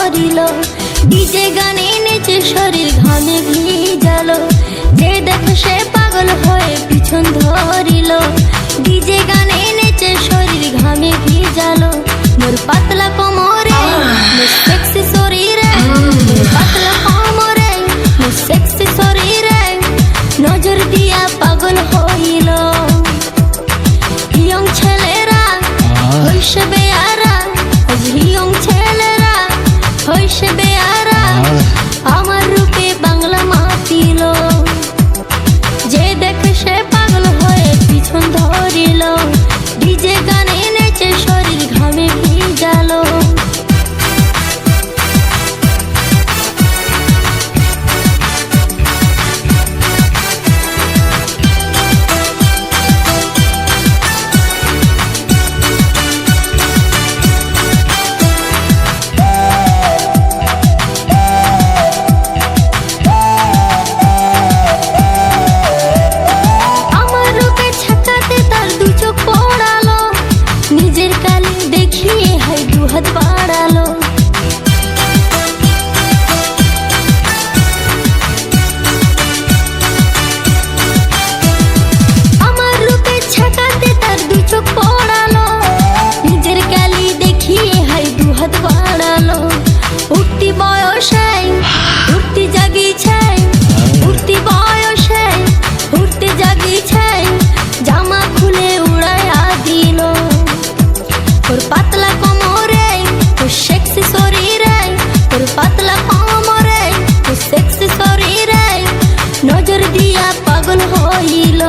ধরিল ডিজে গানে নেচে শরীর ঘামে ভিজালো যে দেখে সে পাগল হয়ে পিছন ধরিল ডিজে গানে নেচে শরীর ঘামে ভিজালো মোর পাতলা কোমরে মোর সেক্সি শরীরে মোর পাতলা কোমরে মোর সেক্সি শরীরে নজর দিয়া পাগল হইল ইয়ং ছেলেরা হইছে বেয়ারা ইয়ং ছেলেরা হইছে বেয়ারা আমার রূপে বাংলা মাতিল যে দেখে সে পাগল হয়ে পিছন ধরিল ডিজে গানে নেচে শরীর ঘামে ভিজালো নিজের কালি দেখিয়ে হাই দুহাত বাড়ালো আমার রূপে ছাকাতে তার দু চোখ পড়ালো নিজের কালি দেখিয়ে হাই দুহাত বাড়ালো উঠতি বয়সে উঠতি জাগিছে উঠতি বয়সে উঠতি জাগিছে জামা খুলে উড়াইয়া দিল তোর পাতলা কোমরে তোর সেক্সি শরীরে তোর পাতলা কোমরে তোর সেক্সি শরীরে নজর দিয়া পাগল হইল।